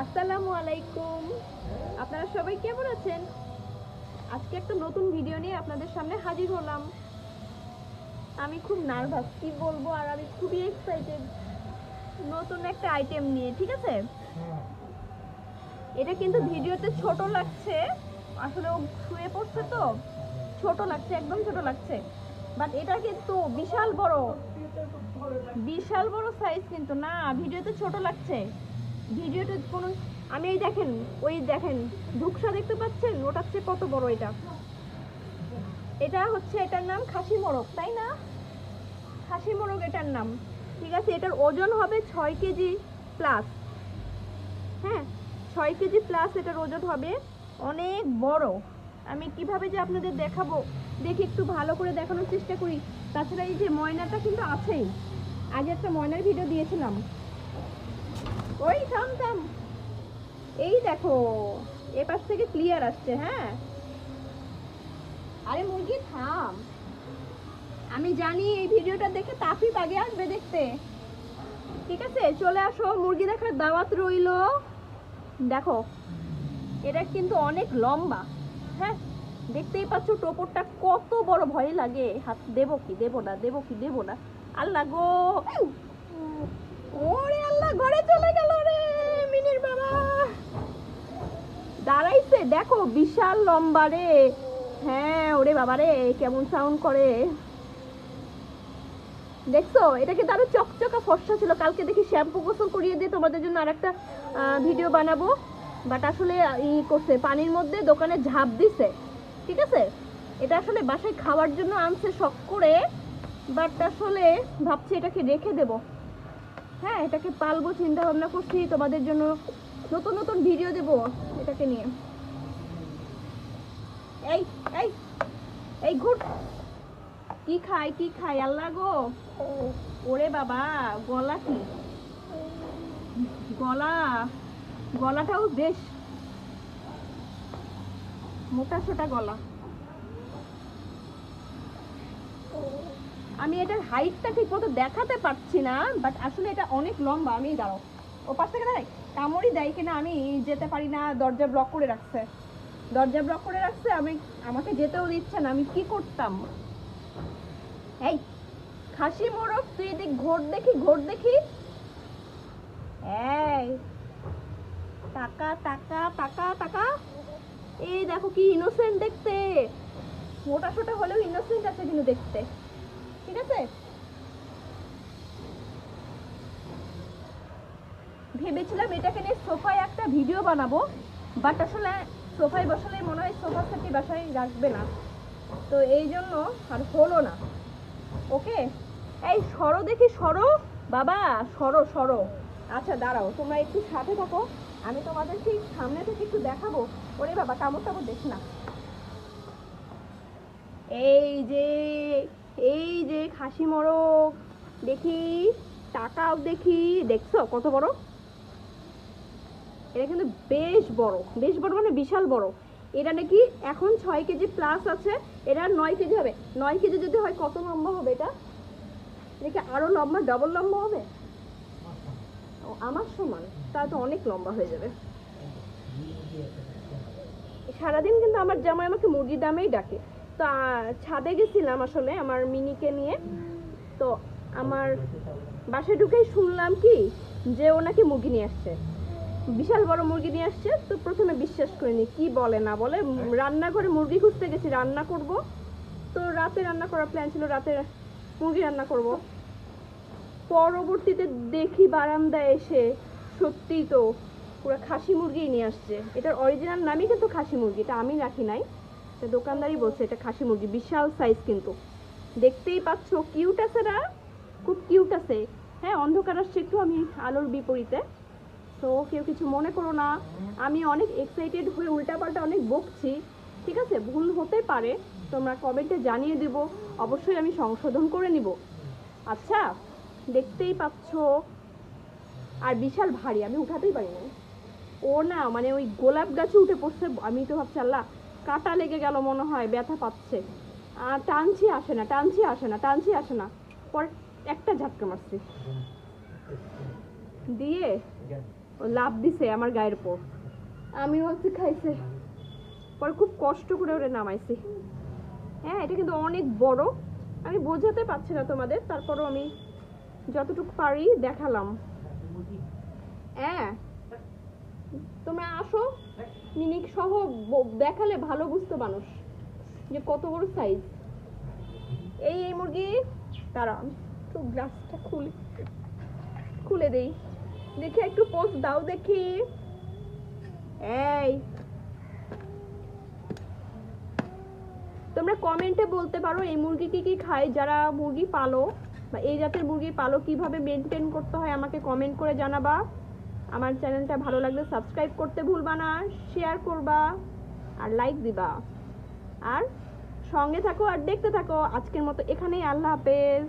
আসসালামু আলাইকুম। আপনারা সবাই কেমন আছেন? আজকে একটা নতুন ভিডিও নিয়ে আপনাদের সামনে হাজির হলাম। আমি খুব নার্ভাস, কি বলবো, আর আমি খুবই এক্সাইটেড নতুন একটা আইটেম নিয়ে। ঠিক আছে, এটা কিন্তু ভিডিওতে ছোট লাগছে, আসলে ও শুয়ে পড়ছে তো ছোট লাগছে, একদম ছোট লাগছে, বাট এটা কিন্তু বিশাল বড়, বিশাল বড় সাইজ কিন্তু না। ভিডিওতে ছোট লাগছে, ভিডিওতে কোনো, আমি এই দেখেন, ওই দেখেন ধূপসা দেখতে পাচ্ছেন, ওটার চেয়ে কত বড় এটা। এটা হচ্ছে, এটার নাম খাসি মোরগ, তাই না? খাসি মোরগ এটার নাম। ঠিক আছে, এটার ওজন হবে 6 কেজি প্লাস। হ্যাঁ, 6 কেজি প্লাস এটার ওজন হবে, অনেক বড়। আমি কিভাবে যে আপনাদের দেখাবো, দেখি একটু ভালো করে দেখানোর চেষ্টা করি। তাছাড়া এই যে ময়নাটা কিন্তু আছেই, আগে একটা ময়নার ভিডিও দিয়েছিলাম। ওই থাম থাম, এই দেখো এ পাশ থেকে ক্লিয়ার আসছে। হ্যাঁ, আরে মুরগি থাম, আমি জানি এই ভিডিওটা দেখে তাফিফ আগে আসবে দেখতে। ঠিক আছে, চলে আসো, মুরগি দেখার দাওয়াত রইলো। দেখো, এটা কিন্তু অনেক লম্বা। হ্যাঁ, দেখতেই পাচ্ছ টোপরটা কত বড়, ভয় লাগে। হাত দেবো কি দেবো না, দেবো কি দেবো না, আল্লাহ গো। ওরে আল্লাহ, ঘরে চলে গেল রে মিনির বাবা। দাঁড়াইছে, দেখো বিশাল লম্বা রে। হ্যাঁ, ওরে বাবা রে, কেমন সাউন্ড করে দেখছো? এটা কিন্তু আরো চকচকা ফর্সা ছিল। কালকে দেখি শ্যাম্পু গোসল করিয়ে দিয়ে তোমাদের জন্য আরেকটা ভিডিও বানাবো, বাট আসলে ই করছে, পানির মধ্যে দোকানে ঝাঁপ দিছে। ঠিক আছে, এটা আসলে বাসায় খাওয়ার জন্য আনছে শখ করে, বাট আসলে ভাবছি এটাকে রেখে দেব। হ্যাঁ, এটাকে পালবো চিন্তা ভাবনা করছি, তোমাদের জন্য নতুন নতুন ভিডিও দেব এটাকে নিয়ে। এই এই এই ঘুর, কি খাই কি খাই আল্লাহ গো। ওরে বাবা, গলা কি, গলা, গলাটাও বেশ মোটা সোটা গলা। আমি এটার হাইটটা ঠিক মতো দেখাতে পারছি না, বাট আসলে এটা অনেক লম্বা। আমি দাঁড়াও, ও পাশ থেকে দাঁড়াই, কামড়ি দেয় কিনা আমি যেতে পারি না, দরজা ব্লক করে রাখছে, দরজা ব্লক করে রাখছে, আমি, আমাকে যেতেও দিচ্ছে না, আমি কি করতাম। এই খাসি মোরগ, তুই এদিক ঘোর দেখি, ঘোর দেখি। এই টাকা টাকা টাকা টাকা, এই দেখো কি ইনোসেন্ট দেখতে, মোটা সোটা হলেও ইনোসেন্ট আছে কিন্তু দেখতে। ঠিক আছে, ভেবেছিলাম এটাকে নিয়ে সোফায় একটা ভিডিও বানাবো, বাট আসলে সোফায় বসালে মনে হয় সোফা সেটটি বাসায় রাখবে না, তো এই জন্য আর হলো না। ওকে, এই সরো দেখি, সরো বাবা, সরো সরো। আচ্ছা দাঁড়াও, তোমরা একটু সাথে থাকো, আমি তোমাদের ঠিক সামনে থেকে একটু দেখাবো। ওরে বাবা, কামড় টামড় দেখ না। এই যে, এই যে খাসি মোরগ, দেখি, টাকাও দেখি, দেখছো কত বড়। এটা কিন্তু বেশ বড়, বেশ বড় মানে বিশাল বড়। এটা নাকি এখন 6 কেজি প্লাস আছে, এটা 9 কেজি হবে। 9 কেজি যদি হয় কত লম্বা হবে এটা? এটা আরো লম্বা, ডবল লম্বা হবে। ও আমার সমান, তা তো অনেক লম্বা হয়ে যাবে। সারাদিন কিন্তু আমার জামাই আমাকে মুরগির দামেই ডাকে। তো ছাদে গেছিলাম আসলে আমার মিনিকে নিয়ে, তো আমার বাসায় ঢুকেই শুনলাম কি যে ও নাকি মুরগি নিয়ে আসছে, বিশাল বড় মুরগি নিয়ে আসছে। তো প্রথমে বিশ্বাস করিনি, কি বলে না বলে, রান্নাঘরে মুরগি খুঁজতে গেছি রান্না করব, তো রাতে রান্না করার প্ল্যান ছিল, রাতে মুরগি রান্না করব। পরবর্তীতে দেখি বারান্দায় এসে, সত্যি তো পুরো খাসি মুরগিই নিয়ে আসছে। এটার অরিজিনাল নামই কিন্তু খাসি মুরগি, এটা আমি রাখি নাই, এটা দোকানদারই বলছে এটা খাসি মুরগি। বিশাল সাইজ কিন্তু, দেখতেই পাচ্ছ, কিউট আছে না, খুব কিউট আছে। হ্যাঁ, অন্ধকার আসছে একটু, আমি আলোর বিপরীতে, তো কেউ কিছু মনে করো না, আমি অনেক এক্সাইটেড হয়ে উল্টাপাল্টা অনেক বকছি। ঠিক আছে, ভুল হতে পারে, তোমরা কমেন্টে জানিয়ে দেব, অবশ্যই আমি সংশোধন করে নিব। আচ্ছা, দেখতেই পাচ্ছ, আর বিশাল ভারী, আমি উঠাতেই পারি না। ও না মানে ওই গোলাপ গাছে উঠে পড়ছে, আমি তো ভাবছি আল্লাহ কাটা লেগে গেল মনে হয়, ব্যথা পাচ্ছে, আর টানছি আসে না, টানছি আসে না, টানছি আসে না, পরে একটা ঝাটকা মারছি দিয়ে ও লাফ দিছে আমার গায়ের উপর, আমি ভাবছি খাইছে, পরে খুব কষ্ট করে ওরে নামাইছি। হ্যাঁ এটা কিন্তু অনেক বড়, আমি বোঝাতে পারছি না তোমাদের, তারপরও আমি যতটুকু পারি দেখালাম। হ্যাঁ তোমরা আসো, মিনিক সহ দেখালে ভালো বুঝতো মানুষ যে কত বড় সাইজ। এই এই মুরগি, দাঁড়া আমি একটু গ্লাসটা খুলে দেই, দেখি একটু পোস্ট দাও দেখি। এই তোমরা কমেন্টে বলতে পারো এই মুরগি কি কি খায়, যারা মুরগি পালো বা এই জাতের মুরগি পালো কিভাবে মেনটেন করতে হয় আমাকে কমেন্ট করে জানাবা। আমার চ্যানেলটা ভালো লাগলে সাবস্ক্রাইব করতে ভুলবা না, শেয়ার করবা আর লাইক দিবা, আর সঙ্গে থাকো আর দেখতে থাকো। আজকের মতো এখানেই, আল্লাহ হাফেজ।